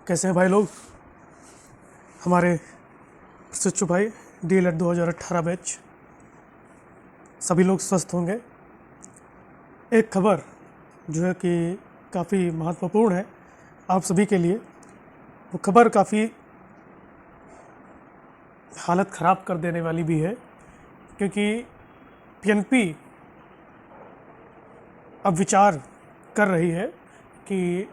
कैसे हैं भाई लोग। हमारे प्रशिक्षु भाई डीएलएड 2018 बैच सभी लोग स्वस्थ होंगे। एक खबर जो है कि काफ़ी महत्वपूर्ण है आप सभी के लिए। वो खबर काफ़ी हालत ख़राब कर देने वाली भी है, क्योंकि पीएनपी अब विचार कर रही है कि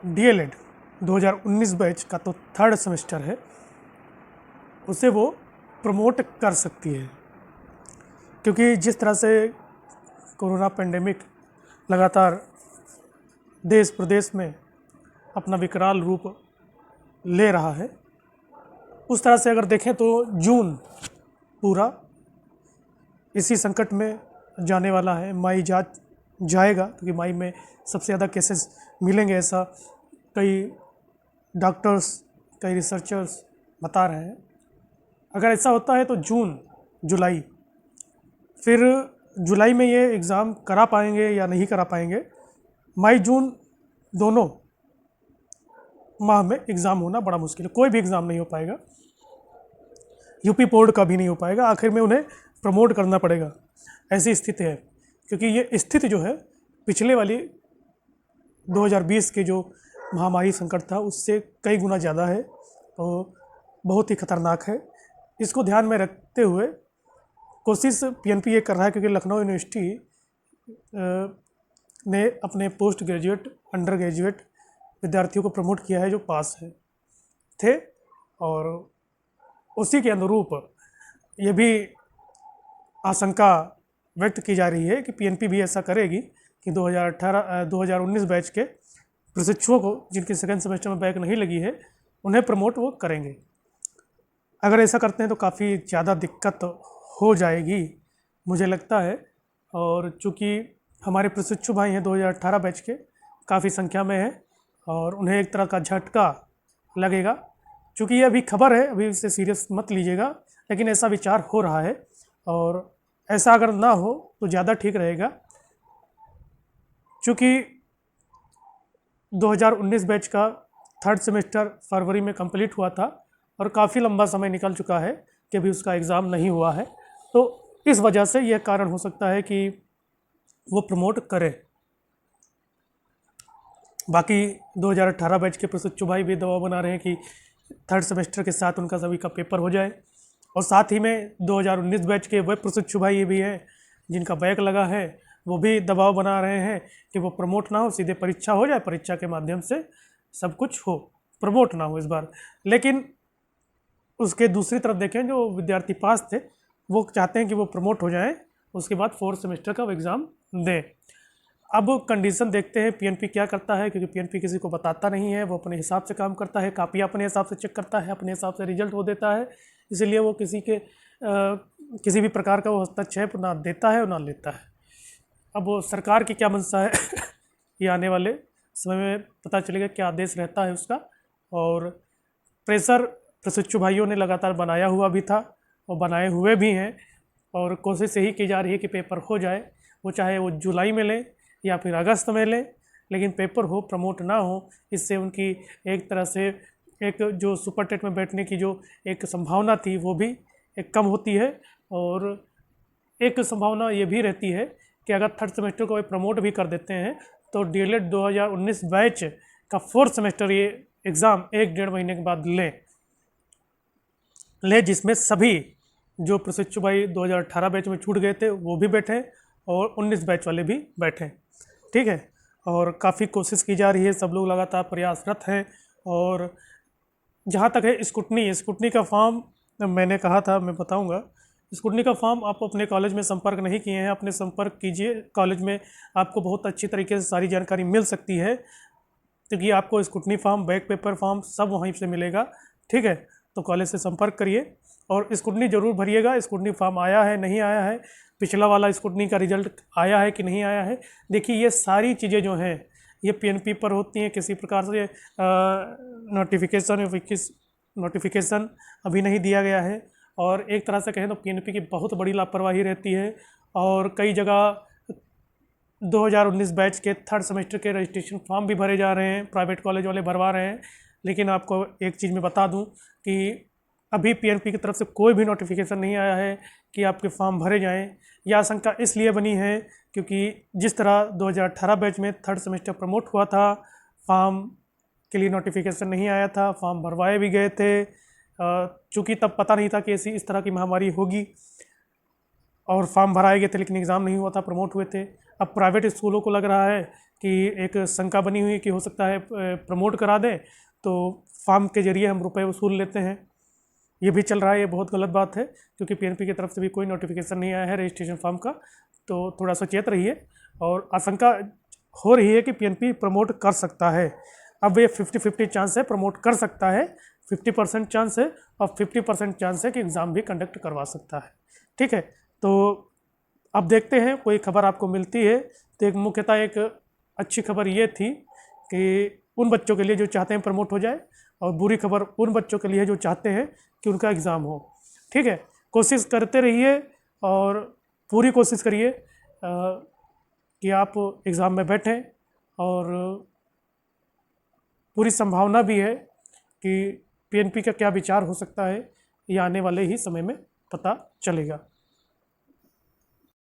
डीएलएड 2019 बैच का तो थर्ड सेमेस्टर है, उसे वो प्रमोट कर सकती है। क्योंकि जिस तरह से कोरोना पेंडेमिक लगातार देश प्रदेश में अपना विकराल रूप ले रहा है, उस तरह से अगर देखें तो जून पूरा इसी संकट में जाने वाला है। मई जाएगा, क्योंकि मई में सबसे ज़्यादा केसेस मिलेंगे, ऐसा कई डॉक्टर्स, कई रिसर्चर्स बता रहे हैं। अगर ऐसा होता है तो जून जुलाई, फिर जुलाई में ये एग्ज़ाम करा पाएंगे या नहीं करा पाएंगे। मई जून दोनों माह में एग्ज़ाम होना बड़ा मुश्किल है। कोई भी एग्ज़ाम नहीं हो पाएगा, यूपी बोर्ड का भी नहीं हो पाएगा। आखिर में उन्हें प्रमोट करना पड़ेगा, ऐसी स्थिति है। क्योंकि ये स्थिति जो है पिछले वाली 2020 के जो महामारी संकट था उससे कई गुना ज़्यादा है, तो बहुत ही खतरनाक है। इसको ध्यान में रखते हुए कोशिश पीएनपी ये कर रहा है, क्योंकि लखनऊ यूनिवर्सिटी ने अपने पोस्ट ग्रेजुएट, अंडर ग्रेजुएट विद्यार्थियों को प्रमोट किया है जो पास थे, और उसी के अनुरूप ये भी आशंका व्यक्त की जा रही है कि पीएनपी भी ऐसा करेगी कि 2019 बैच के प्रशिक्षुओं को, जिनके सेकेंड सेमेस्टर में बैक नहीं लगी है, उन्हें प्रमोट वो करेंगे। अगर ऐसा करते हैं तो काफ़ी ज़्यादा दिक्कत हो जाएगी मुझे लगता है। और चूँकि हमारे प्रशिक्षु भाई हैं 2018 बैच के, काफ़ी संख्या में हैं, और उन्हें एक तरह का झटका लगेगा। चूँकि ये अभी खबर है, अभी इसे सीरियस मत लीजिएगा, लेकिन ऐसा विचार हो रहा है, और ऐसा अगर ना हो तो ज़्यादा ठीक रहेगा। चूँकि 2019 बैच का थर्ड सेमेस्टर फरवरी में कंप्लीट हुआ था, और काफ़ी लंबा समय निकल चुका है कि अभी उसका एग्ज़ाम नहीं हुआ है, तो इस वजह से यह कारण हो सकता है कि वो प्रमोट करे। बाकी 2018 बैच के प्रशिक्षु भाई भी दबाव बना रहे हैं कि थर्ड सेमेस्टर के साथ उनका सभी का पेपर हो जाए, और साथ ही में 2019 बैच के वह प्रशिक्षु भाई ये भी हैं जिनका बैक लगा है, वो भी दबाव बना रहे हैं कि वो प्रमोट ना हो, सीधे परीक्षा हो जाए, परीक्षा के माध्यम से सब कुछ हो, प्रमोट ना हो इस बार। लेकिन उसके दूसरी तरफ देखें, जो विद्यार्थी पास थे वो चाहते हैं कि वो प्रमोट हो जाएं, उसके बाद फोर्थ सेमेस्टर का वो एग्ज़ाम दें। अब कंडीशन देखते हैं पीएनपी क्या करता है, क्योंकि पीएनपी किसी को बताता नहीं है, वो अपने हिसाब से काम करता है, कापियाँ अपने हिसाब से चेक करता है, अपने हिसाब से रिजल्ट वो देता है। इसीलिए वो किसी भी प्रकार का वो हस्तक्षेप ना देता है और ना लेता है। अब वो सरकार की क्या मंशा है ये आने वाले समय में पता चलेगा, क्या आदेश रहता है उसका। और प्रेशर प्रशिक्षु भाइयों ने लगातार बनाया हुआ भी था और बनाए हुए भी हैं, और कोशिश यही की जा रही है कि पेपर हो जाए, वो चाहे वो जुलाई में लें या फिर अगस्त में लें, लेकिन पेपर हो, प्रमोट ना हो। इससे उनकी एक तरह से एक जो सुपर टेट में बैठने की जो एक संभावना थी वो भी एक कम होती है, और एक संभावना ये भी रहती है कि अगर थर्ड सेमेस्टर को प्रमोट भी कर देते हैं तो डीएलएड 2019 बैच का फोर्थ सेमेस्टर ये एग्ज़ाम 1-1.5 महीने के बाद ले जिसमें सभी जो प्रशिक्षु भाई 2018 बैच में छूट गए थे वो भी बैठे, और 19 बैच वाले भी बैठे। ठीक है, और काफ़ी कोशिश की जा रही है, सब लोग लगातार प्रयासरत हैं। और जहाँ तक है स्कूटनी का फॉर्म, मैंने कहा था मैं बताऊँगा। स्कूटनी का फॉर्म आप अपने कॉलेज में संपर्क नहीं किए हैं, अपने संपर्क कीजिए कॉलेज में, आपको बहुत अच्छी तरीके से सारी जानकारी मिल सकती है, क्योंकि आपको scrutiny form, back paper form सब वहीं से मिलेगा। ठीक है, तो कॉलेज से संपर्क करिए और स्कूटनी ज़रूर भरिएगा। स्कूटनी फॉर्म आया है, नहीं आया है, पिछला वाला स्कूटनी का रिजल्ट आया है कि नहीं आया है। देखिए ये सारी चीज़ें जो हैं ये पीएनपी पर होती हैं। किसी प्रकार से नोटिफिकेशन अभी नहीं दिया गया है, और एक तरह से कहें तो पीएनपी की बहुत बड़ी लापरवाही रहती है। और कई जगह 2019 बैच के थर्ड सेमेस्टर के रजिस्ट्रेशन फॉर्म भी भरे जा रहे हैं, प्राइवेट कॉलेज वाले भरवा रहे हैं, लेकिन आपको एक चीज़ मैं बता दूं कि अभी पीएनपी की तरफ से कोई भी नोटिफिकेशन नहीं आया है कि आपके फॉर्म भरे जाएं। यह आशंका इसलिए बनी है क्योंकि जिस तरह 2018 बैच में थर्ड सेमेस्टर प्रमोट हुआ था, फॉर्म के लिए नोटिफिकेशन नहीं आया था, फॉर्म भरवाए भी गए थे, चूँकि तब पता नहीं था कि ऐसी इस तरह की महामारी होगी, और फॉर्म भराए गए थे लेकिन एग्ज़ाम नहीं हुआ था, प्रमोट हुए थे। अब प्राइवेट स्कूलों को लग रहा है कि एक शंका बनी हुई है कि हो सकता है प्रमोट करा दें तो फॉर्म के जरिए हम रुपए वसूल लेते हैं। ये भी चल रहा है, ये बहुत गलत बात है क्योंकि पीएनपी की तरफ से भी कोई नोटिफिकेशन नहीं आया है रजिस्ट्रेशन फॉर्म का। तो थोड़ा सचेत रहिए। और आशंका हो रही है कि पीएनपी प्रमोट कर सकता है। अब ये 50-50 चांस है, प्रमोट कर सकता है, 50% चांस है, और 50% चांस है कि एग्ज़ाम भी कंडक्ट करवा सकता है। ठीक है, तो अब देखते हैं कोई खबर आपको मिलती है तो एक मुख्यतः एक अच्छी खबर ये थी कि उन बच्चों के लिए जो चाहते हैं प्रमोट हो जाए, और बुरी खबर उन बच्चों के लिए जो चाहते हैं कि उनका एग्ज़ाम हो। ठीक है, कोशिश करते रहिए और पूरी कोशिश करिए कि आप एग्ज़ाम में बैठें, और पूरी संभावना भी है कि पीएनपी का क्या विचार हो सकता है ये आने वाले ही समय में पता चलेगा।